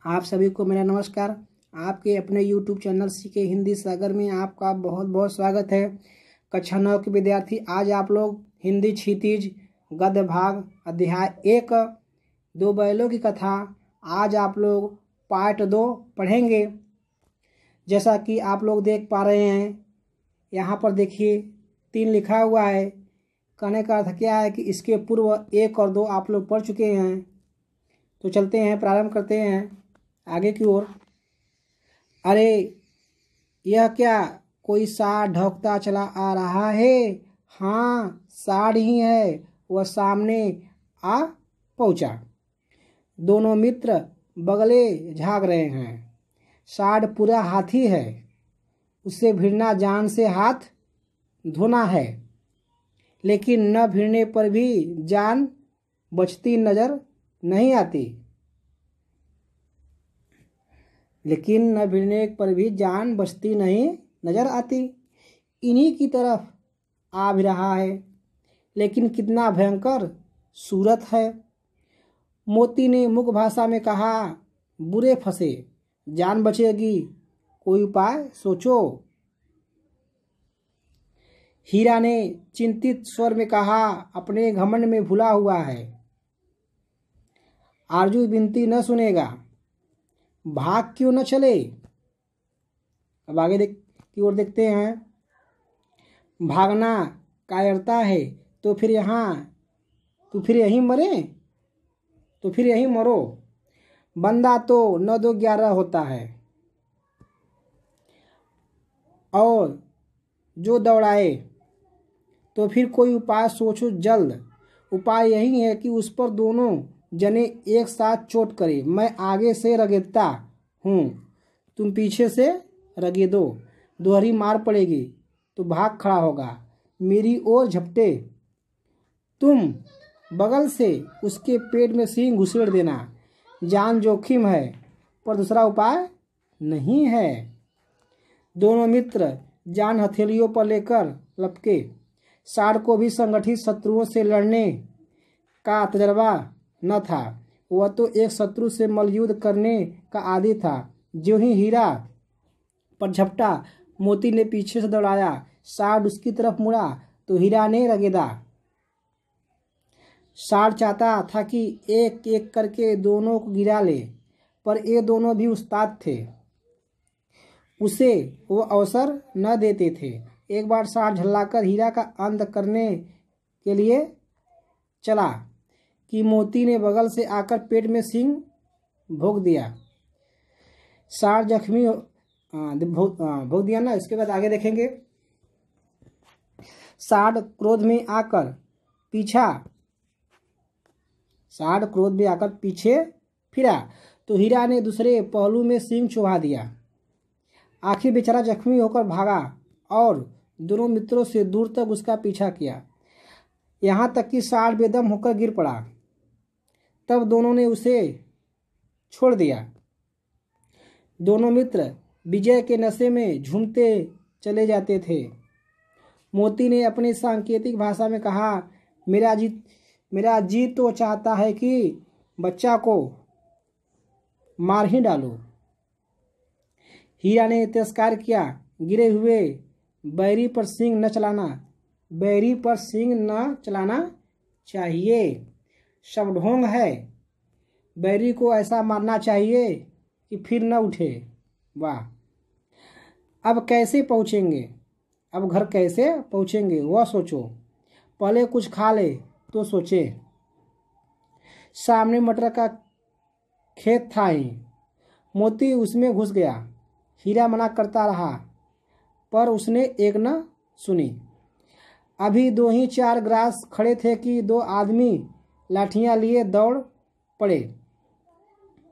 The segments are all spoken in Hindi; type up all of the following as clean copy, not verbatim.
आप सभी को मेरा नमस्कार। आपके अपने YouTube चैनल सीके हिंदी सागर में आपका बहुत बहुत स्वागत है। कक्षा 9 के विद्यार्थी, आज आप लोग हिंदी क्षितिज गद्य भाग अध्याय 1 दो बैलों की कथा आज आप लोग पार्ट 2 पढ़ेंगे। जैसा कि आप लोग देख पा रहे हैं, यहाँ पर देखिए 3 लिखा हुआ है। कहने का अर्थ क्या है कि इसके पूर्व 1 और 2 आप लोग पढ़ चुके हैं। तो चलते हैं, प्रारंभ करते हैं आगे की ओर। अरे यह क्या, कोई साढ़ ढौकता चला आ रहा है? हाँ, साढ़ ही है। वह सामने आ पहुंचा। दोनों मित्र बगले झाग रहे हैं। साढ़ पूरा हाथी है, उससे भिड़ना जान से हाथ धोना है। लेकिन न भिड़ने पर भी जान बचती नजर नहीं आती। नजर आती। इन्हीं की तरफ आ भी रहा है, लेकिन कितना भयंकर सूरत है। मोती ने मुख भाषा में कहा, बुरे फंसे, जान बचेगी, कोई उपाय सोचो। हीरा ने चिंतित स्वर में कहा, अपने घमंड में भुला हुआ है। आरजू विनती न सुनेगा, भाग क्यों न चले। अब आगे की ओर देखते हैं। भागना कायरता है तो फिर यहीं मरो। बंदा तो 9-2-11 होता है, और जो दौड़ाए तो फिर कोई उपाय सोचो जल्द। उपाय यही है कि उस पर दोनों जने एक साथ चोट करे। मैं आगे से रगेदता हूँ, तुम पीछे से रगेदो। दोहरी मार पड़ेगी तो भाग खड़ा होगा, मेरी ओर झपटे। तुम बगल से उसके पेट में सींग घुसेड़ देना। जान जोखिम है, पर दूसरा उपाय नहीं है। दोनों मित्र जान हथेलियों पर लेकर लपके। साढ़ को भी संगठित शत्रुओं से लड़ने का तजर्बा न था। वह तो एक शत्रु से मल्लयुद्ध करने का आदी था। जो ही हीरा पर झपटा, मोती ने पीछे से दौड़ाया। साढ़ उसकी तरफ मुड़ा तो हीरा ने रगेदा। साढ़ चाहता था कि एक एक करके दोनों को गिरा ले, पर ये दोनों भी उस्ताद थे, उसे वो अवसर न देते थे। एक बार साढ़ झल्लाकर हीरा का अंत करने के लिए चला कि मोती ने बगल से आकर पेट में सींग भोंक दिया। साढ़ जख्मी भोंक दिया ना। इसके बाद आगे देखेंगे। साढ़ क्रोध में आकर पीछे फिरा तो हीरा ने दूसरे पहलू में सींग चुभा दिया। आखिर बेचारा जख्मी होकर भागा और दोनों मित्रों से दूर तक उसका पीछा किया, यहाँ तक कि साढ़ बेदम होकर गिर पड़ा। तब दोनों ने उसे छोड़ दिया। दोनों मित्र विजय के नशे में झूमते चले जाते थे। मोती ने अपनी सांकेतिक भाषा में कहा, मेरा जी तो चाहता है कि बच्चा को मार ही डालो। हीरा ने तिरस्कार किया, गिरे हुए बैरी पर सींग न चलाना चाहिए। सब ढोंग है। बैरी को ऐसा मारना चाहिए कि फिर न उठे। वाह, अब घर कैसे पहुँचेंगे वह सोचो। पहले कुछ खा ले तो सोचे। सामने मटर का खेत था ही। मोती उसमें घुस गया। हीरा मना करता रहा, पर उसने एक न सुनी। अभी 2 ही 4 ग्रास खड़े थे कि 2 आदमी लाठियां लिए दौड़ पड़े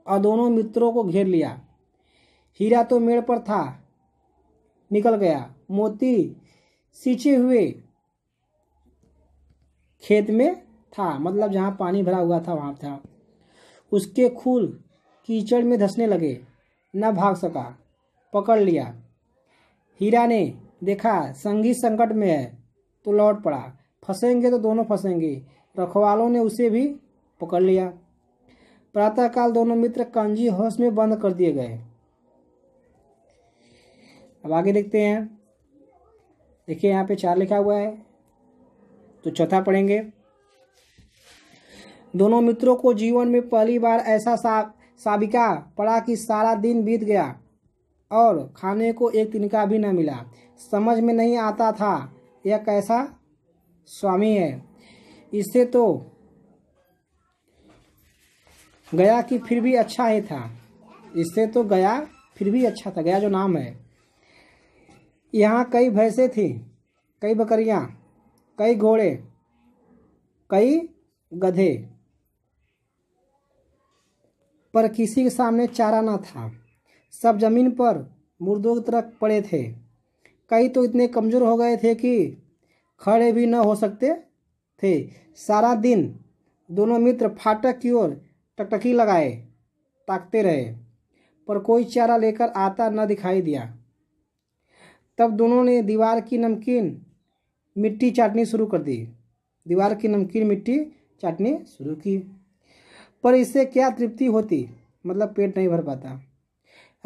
और दोनों मित्रों को घेर लिया। हीरा तो मेड़ पर था, निकल गया। मोती सींचे हुए खेत में था, मतलब जहाँ पानी भरा हुआ था वहाँ था। उसके खूल कीचड़ में धंसने लगे, न भाग सका, पकड़ लिया। हीरा ने देखा संगी संकट में है तो लौट पड़ा। फंसेंगे तो दोनों फंसेंगे। रखवालों ने उसे भी पकड़ लिया। प्रातःकाल दोनों मित्र कांजी हाउस में बंद कर दिए गए। अब आगे देखते हैं। देखिए यहाँ पे 4 लिखा हुआ है, तो चौथा पढ़ेंगे। दोनों मित्रों को जीवन में पहली बार ऐसा साबिका पड़ा कि सारा दिन बीत गया और खाने को एक तिनका भी न मिला। समझ में नहीं आता था यह कैसा स्वामी है। इससे तो गया कि फिर भी अच्छा ही था। इससे तो गया फिर भी अच्छा था, गया जो नाम है। यहाँ कई भैंसें थी, कई बकरियाँ, कई घोड़े, कई गधे, पर किसी के सामने चारा न था। सब जमीन पर मुर्दों की तरह पड़े थे। कई तो इतने कमज़ोर हो गए थे कि खड़े भी न हो सकते थे। सारा दिन दोनों मित्र फाटक की ओर टकटकी लगाए ताकते रहे, पर कोई चारा लेकर आता न दिखाई दिया। तब दोनों ने दीवार की नमकीन मिट्टी चाटनी शुरू कर दी। दीवार की नमकीन मिट्टी चाटनी शुरू की, पर इससे क्या तृप्ति होती, मतलब पेट नहीं भर पाता।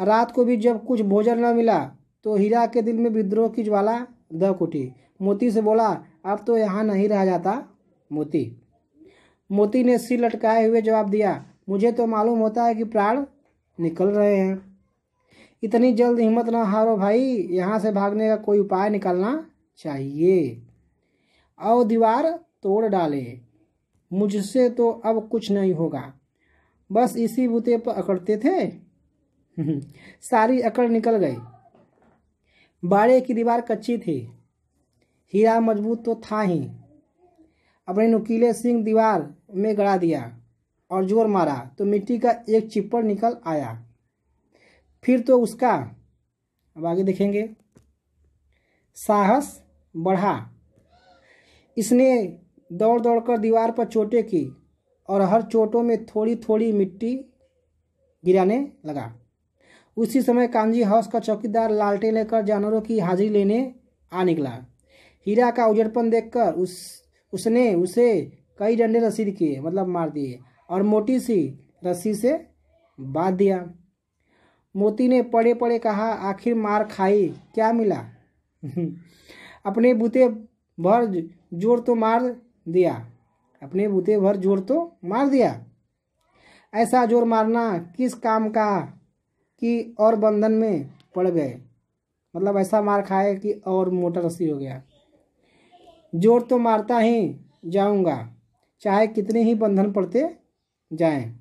रात को भी जब कुछ भोजन न मिला तो हीरा के दिल में विद्रोह की ज्वाला दहक उठी। मोती से बोला, अब तो यहाँ नहीं रहा जाता। मोती ने सिर लटकाए हुए जवाब दिया, मुझे तो मालूम होता है कि प्राण निकल रहे हैं। इतनी जल्द हिम्मत ना हारो भाई, यहाँ से भागने का कोई उपाय निकालना चाहिए और दीवार तोड़ डाले। मुझसे तो अब कुछ नहीं होगा। बस इसी बूते पर अकड़ते थे। सारी अकड़ निकल गई। बाड़े की दीवार कच्ची थी, हीरा मजबूत तो था ही। अपने नुकीले सिंह दीवार में गड़ा दिया और जोर मारा तो मिट्टी का एक चिप्पड़ निकल आया। फिर तो उसका, अब आगे देखेंगे, साहस बढ़ा। इसने दौड़ दौड़कर दीवार पर चोटें की और हर चोटों में थोड़ी थोड़ी मिट्टी गिराने लगा। उसी समय कांजी हाउस का चौकीदार लालटेन लेकर जानवरों की हाजिरी लेने आ निकला। हीरा का उजड़पन देखकर उसने उसे कई डंडे रसीद किए, मतलब मार दिए, और मोटी सी रस्सी से बांध दिया। मोती ने पड़े पड़े कहा, आखिर मार खाई, क्या मिला? अपने बूते भर जोर तो मार दिया। अपने बूते भर जोर तो मार दिया। ऐसा जोर मारना किस काम का कि और बंधन में पड़ गए। मतलब ऐसा मार खाए कि और मोटा रस्सी हो गया। जोर तो मारता ही जाऊंगा, चाहे कितने ही बंधन पड़ते जाएं।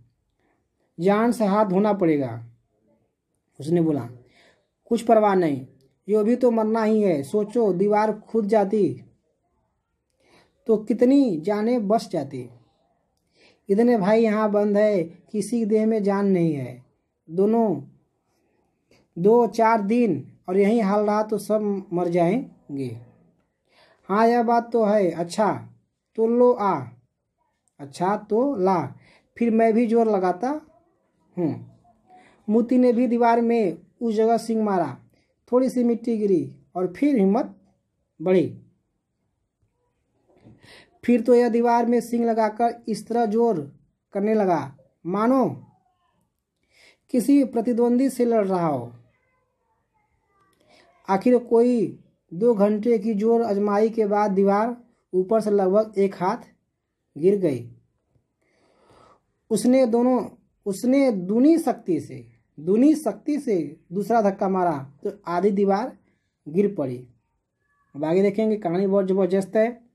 जान से हाथ धोना पड़ेगा। उसने बोला, कुछ परवाह नहीं, यो भी तो मरना ही है। सोचो, दीवार खुद जाती तो कितनी जानें बच जाती। इतने भाई यहाँ बंद है, किसी देह में जान नहीं है। दोनों 2-4 दिन और यही हाल रहा तो सब मर जाएंगे। हाँ, यह बात तो है। अच्छा तो लो आ, अच्छा तो ला, फिर मैं भी जोर लगाता हूँ। मोती ने भी दीवार में उस जगह सिंग मारा। थोड़ी सी मिट्टी गिरी और फिर हिम्मत बढ़ी। फिर तो यह दीवार में सिंग लगाकर इस तरह जोर करने लगा मानो किसी प्रतिद्वंदी से लड़ रहा हो। आखिर कोई 2 घंटे की जोर आजमाई के बाद दीवार ऊपर से लगभग 1 हाथ गिर गई। उसने दूनी शक्ति से दूसरा धक्का मारा तो आधी दीवार गिर पड़ी। अब आगे देखेंगे, कहानी बहुत जबरदस्त है।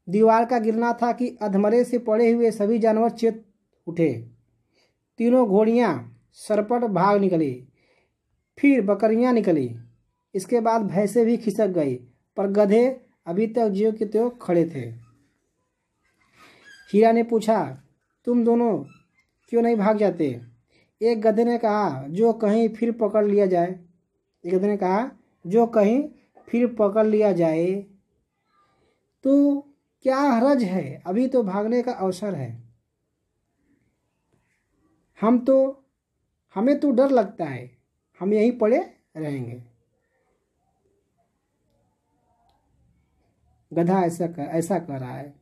दीवार का गिरना था कि अधमरे से पड़े हुए सभी जानवर चेत उठे। तीनों घोड़ियां सरपट भाग निकली, फिर बकरियां निकली, इसके बाद भैंसें भी खिसक गई, पर गधे अभी तक ज्यों के त्यों खड़े थे। हीरा ने पूछा, तुम दोनों क्यों नहीं भाग जाते? एक गधे ने कहा, जो कहीं फिर पकड़ लिया जाए। एक गधे ने कहा, जो कहीं फिर पकड़ लिया जाए तो क्या हरज है, अभी तो भागने का अवसर है। हमें तो डर लगता है, हम यहीं पड़े रहेंगे। गधा ऐसा कह रहा है।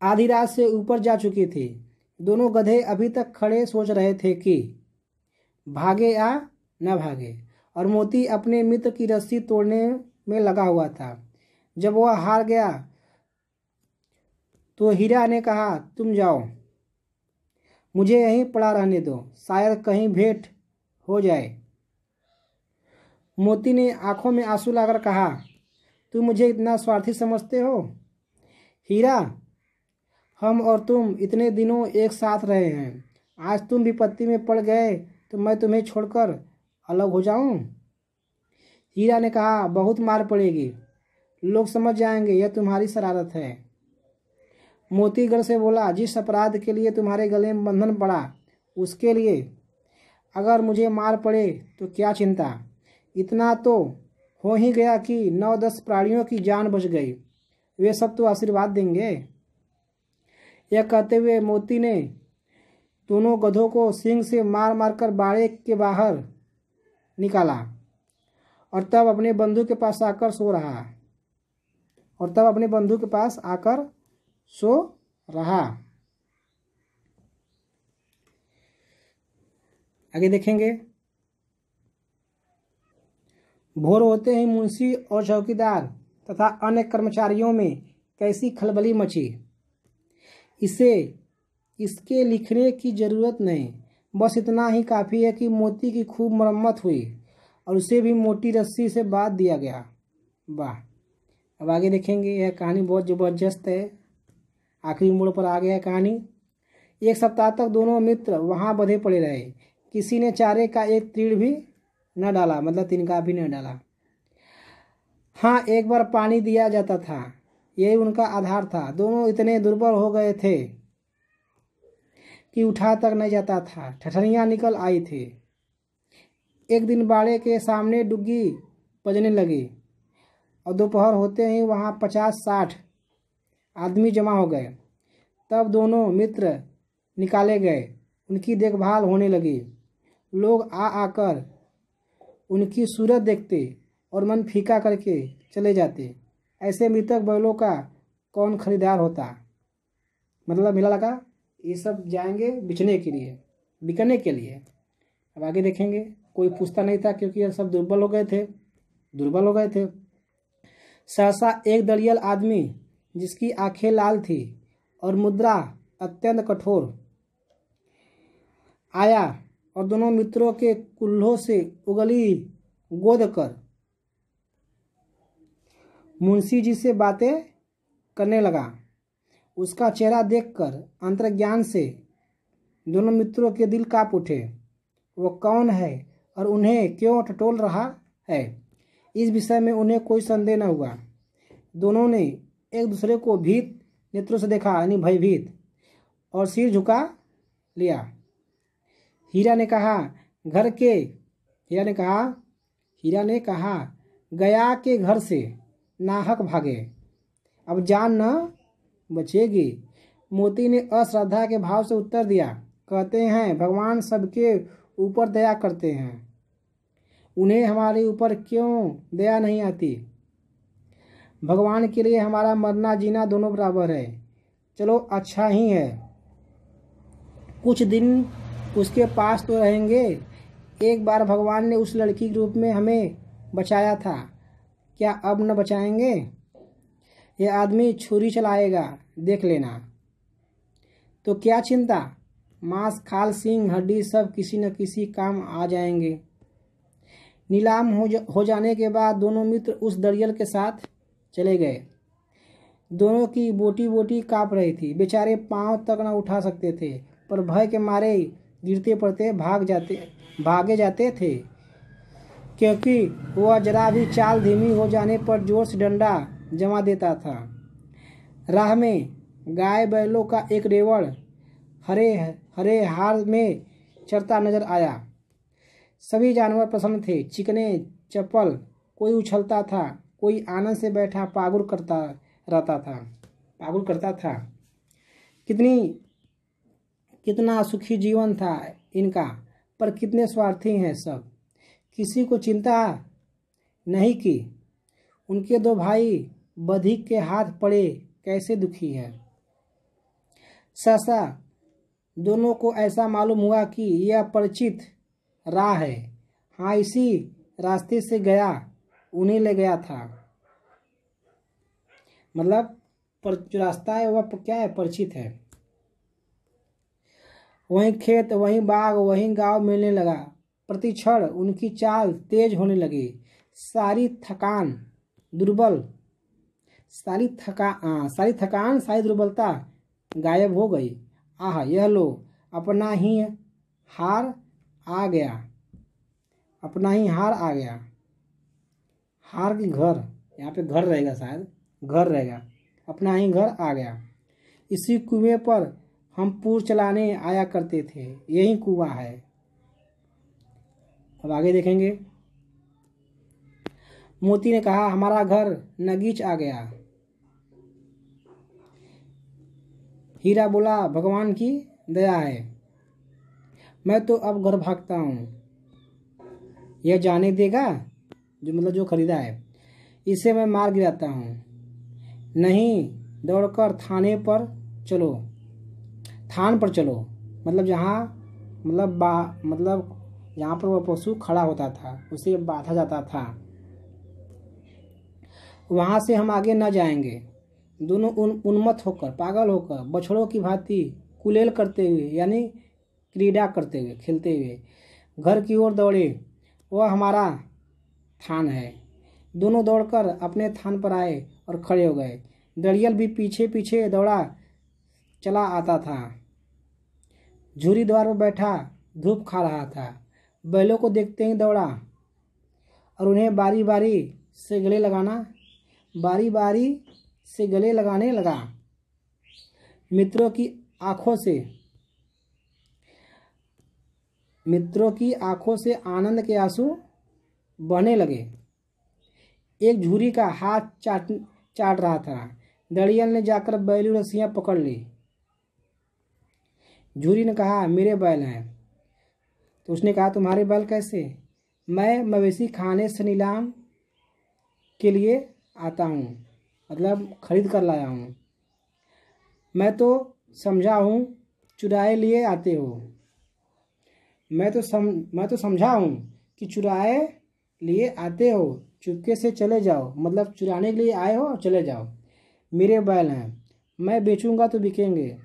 आधी रात से ऊपर जा चुकी थी। दोनों गधे अभी तक खड़े सोच रहे थे कि भागे या न भागे, और मोती अपने मित्र की रस्सी तोड़ने में लगा हुआ था। जब वह हार गया तो हीरा ने कहा, तुम जाओ, मुझे यहीं पड़ा रहने दो, शायद कहीं भेंट हो जाए। मोती ने आंखों में आंसू लाकर कहा, तुम मुझे इतना स्वार्थी समझते हो? हीरा, हम और तुम इतने दिनों एक साथ रहे हैं, आज तुम विपत्ति में पड़ गए तो मैं तुम्हें छोड़कर अलग हो जाऊं? हीरा ने कहा, बहुत मार पड़ेगी, लोग समझ जाएंगे यह तुम्हारी शरारत है। मोती गर्व से बोला, जिस अपराध के लिए तुम्हारे गले में बंधन पड़ा उसके लिए अगर मुझे मार पड़े तो क्या चिंता, इतना तो हो ही गया कि 9-10 प्राणियों की जान बच गई, वे सब तो आशीर्वाद देंगे। यह कहते हुए मोती ने दोनों गधों को सींग से मार मार कर बाड़े के बाहर निकाला और तब अपने बंधु के पास आकर सो रहा। आगे देखेंगे। भोर होते ही मुंशी और चौकीदार तथा अन्य कर्मचारियों में कैसी खलबली मची, इसके लिखने की जरूरत नहीं, बस इतना ही काफ़ी है कि मोती की खूब मरम्मत हुई और उसे भी मोटी रस्सी से बांध दिया गया। वाह। अब आगे देखेंगे। यह कहानी बहुत ज़बरदस्त है, आखिरी मोड़ पर आ गया है कहानी। एक सप्ताह तक दोनों मित्र वहाँ बंधे पड़े रहे, किसी ने चारे का एक तीर भी न डाला, मतलब तिनका भी न डाला। हाँ, एक बार पानी दिया जाता था, यही उनका आधार था। दोनों इतने दुर्बल हो गए थे कि उठा तक नहीं जाता था, ठठरियाँ निकल आई थी। एक दिन बाड़े के सामने डुग्गी बजने लगी और दोपहर होते ही वहाँ 50-60 आदमी जमा हो गए। तब दोनों मित्र निकाले गए, उनकी देखभाल होने लगी। लोग आकर उनकी सूरत देखते और मन फीका करके चले जाते। ऐसे मृतक बैलों का कौन खरीदार होता, मतलब मेला लगा ये सब जाएंगे बिकने के लिए। अब आगे देखेंगे। कोई पूछता नहीं था क्योंकि ये सब दुर्बल हो गए थे। सहसा एक दरियल आदमी जिसकी आंखें लाल थी और मुद्रा अत्यंत कठोर आया और दोनों मित्रों के कुल्हों से उंगली गोद कर मुंशी जी से बातें करने लगा। उसका चेहरा देखकर अंतर्ज्ञान से दोनों मित्रों के दिल कांप उठे। वो कौन है और उन्हें क्यों टटोल रहा है, इस विषय में उन्हें कोई संदेह न हुआ। दोनों ने एक दूसरे को भीत नेत्रों से देखा, यानी भयभीत, और सिर झुका लिया। हीरा ने कहा, गया के घर से नाहक भागे, अब जान न बचेगी। मोती ने अश्रद्धा के भाव से उत्तर दिया, कहते हैं भगवान सबके ऊपर दया करते हैं, उन्हें हमारे ऊपर क्यों दया नहीं आती? भगवान के लिए हमारा मरना जीना दोनों बराबर है। चलो अच्छा ही है, कुछ दिन उसके पास तो रहेंगे। एक बार भगवान ने उस लड़की के रूप में हमें बचाया था, क्या अब न बचाएंगे? यह आदमी छुरी चलाएगा, देख लेना। तो क्या चिंता, मांस खाल सींग हड्डी सब किसी न किसी काम आ जाएंगे। नीलाम हो जाने के बाद दोनों मित्र उस दरियल के साथ चले गए। दोनों की बोटी बोटी काँप रही थी, बेचारे पांव तक न उठा सकते थे, पर भय के मारे गिरते पड़ते भागे जाते थे, क्योंकि वह जरा भी चाल धीमी हो जाने पर जोर से डंडा जमा देता था। राह में गाय बैलों का एक रेवड़ हरे हाल में चरता नजर आया। सभी जानवर प्रसन्न थे, चिकने चप्पल, कोई उछलता था, कोई आनंद से बैठा पागुर करता था। कितना सुखी जीवन था इनका, पर कितने स्वार्थी हैं सब, किसी को चिंता नहीं की। उनके दो भाई बधिक के हाथ पड़े कैसे दुखी है। सहसा दोनों को ऐसा मालूम हुआ कि यह परिचित राह है। हाँ, इसी रास्ते से गया, उन्हीं ले गया था। मतलब जो रास्ता है वह क्या है, परिचित है। वहीं खेत, वहीं बाग, वहीं गांव मिलने लगा। प्रति क्षण उनकी चाल तेज होने लगी। सारी थकान, दुर्बल सारी थकान, सारी दुर्बलता गायब हो गई। आह, यह लो, अपना ही हार आ गया, अपना ही हार आ गया। हार की घर, यहाँ पे घर रहेगा, शायद घर रहेगा। अपना ही घर आ गया। इसी कुएं पर हम पूर चलाने आया करते थे, यही कुआं है। अब आगे देखेंगे। मोती ने कहा, हमारा घर नगीच आ गया। हीरा बोला, भगवान की दया है, मैं तो अब घर भागता हूँ। यह जाने देगा, जो खरीदा है, इसे मैं मार गिराता हूँ। नहीं, दौड़कर थान पर चलो। मतलब जहाँ जहाँ पर वह पशु खड़ा होता था, उसे बांधा जाता था, वहाँ से हम आगे न जाएंगे। दोनों उन्मत्त होकर, पागल होकर, बछड़ों की भांति कुलेल करते हुए, यानी क्रीड़ा करते हुए, खेलते हुए घर की ओर दौड़े। वह हमारा थान है। दोनों दौड़कर अपने थान पर आए और खड़े हो गए। दड़ियल भी पीछे पीछे दौड़ा चला आता था। झूरी द्वार पर बैठा धूप खा रहा था। बैलों को देखते ही दौड़ा और उन्हें बारी बारी से गले लगाने लगा। मित्रों की आंखों से आनंद के आंसू बहने लगे। एक झूरी का हाथ चाट रहा था। दड़ियल ने जाकर बैली रस्सियां पकड़ ली। झूरी ने कहा, मेरे बैल हैं। तो उसने कहा, तुम्हारे बैल कैसे? मैं मवेशी खाने से नीलाम के लिए आता हूँ, मतलब खरीद कर लाया हूँ। मैं तो समझा हूँ चुराए लिए आते हो। मैं तो समझा हूँ कि चुराए लिए आते हो, चुपके से चले जाओ। मतलब चुराने के लिए आए हो और चले जाओ। मेरे बैल हैं, मैं बेचूंगा तो बिकेंगे।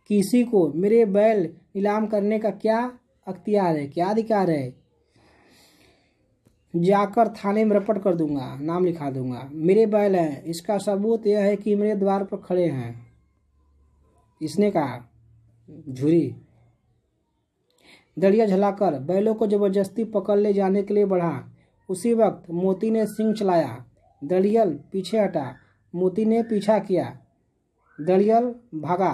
किसी को मेरे बैल नीलाम करने का क्या अख्तियार है, क्या अधिकार है? जाकर थाने में रपट कर दूंगा, नाम लिखा दूंगा। मेरे बैल हैं, इसका सबूत यह है कि मेरे द्वार पर खड़े हैं। इसने कहा। झूरी दड़िया झलाकर बैलों को जबरदस्ती पकड़ ले जाने के लिए बढ़ा। उसी वक्त मोती ने सिंग चलाया। दड़ियल पीछे हटा। मोती ने पीछा किया। दड़ियल भागा।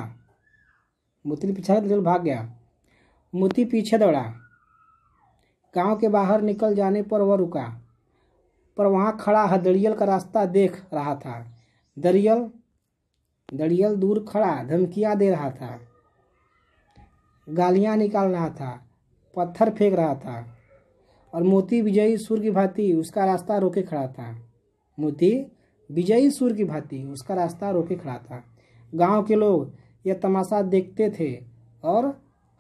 मोती ने पीछा, दड़ियल भाग गया। मोती पीछे दौड़ा। गांव के बाहर निकल जाने पर वह रुका, पर वहां खड़ा दड़ियल का रास्ता देख रहा था। दड़ियल दूर खड़ा धमकियां दे रहा था, गालियां निकाल रहा था, पत्थर फेंक रहा था, और मोती विजयी सूर की भांति उसका रास्ता रोके खड़ा था। मोती विजयी सूर की भांति उसका रास्ता रोके खड़ा था। गांव के लोग यह तमाशा देखते थे और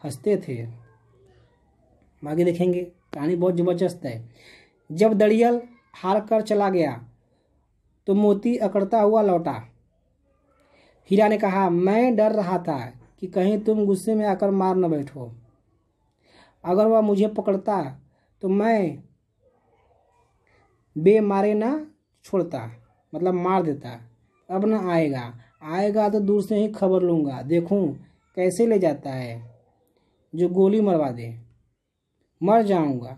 हंसते थे। आगे देखेंगे, कहानी बहुत जबरदस्त है। जब दड़ियल हार कर चला गया तो मोती अकड़ता हुआ लौटा। हीरा ने कहा, मैं डर रहा था कि कहीं तुम गुस्से में आकर मार न बैठो। अगर वह मुझे पकड़ता तो मैं बेमारे न छोड़ता, मतलब मार देता। अब न आएगा तो दूर से ही खबर लूँगा, देखूं कैसे ले जाता है, जो गोली मरवा दे। मर जाऊंगा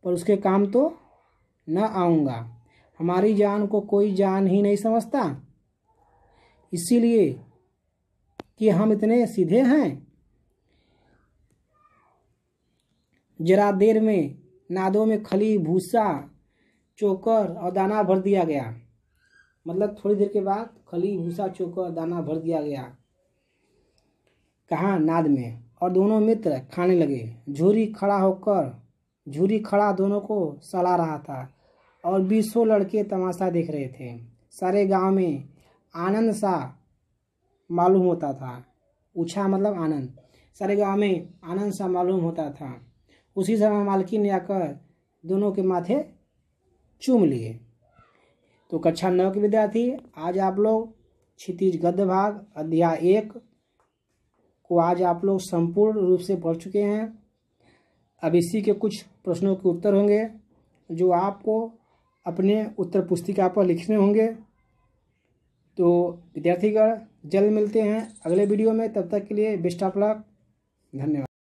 पर उसके काम तो न आऊँगा। हमारी जान को कोई जान ही नहीं समझता, इसीलिए कि हम इतने सीधे हैं। जरा देर में नादों में खली, भूसा, चोकर और दाना भर दिया गया। मतलब थोड़ी देर के बाद खली, भूसा, चोकर, दाना भर दिया गया। कहाँ? नाद में। और दोनों मित्र खाने लगे। झूरी खड़ा दोनों को सला रहा था और 20 लड़के तमाशा देख रहे थे। सारे गांव में आनंद सा मालूम होता था। ऊछा मतलब आनंद। सरेगा में आनंद सा मालूम होता था। उसी समय मालकिन ने आकर दोनों के माथे चूम लिए। तो कक्षा 9 के विद्यार्थी, आज आप लोग क्षितिज गद्य भाग अध्याय 1 को आज आप लोग संपूर्ण रूप से पढ़ चुके हैं। अब इसी के कुछ प्रश्नों के उत्तर होंगे जो आपको अपने उत्तर पुस्तिका पर लिखने होंगे। तो विद्यार्थीगण, जल्द मिलते हैं अगले वीडियो में। तब तक के लिए बेस्ट ऑफ लक। धन्यवाद।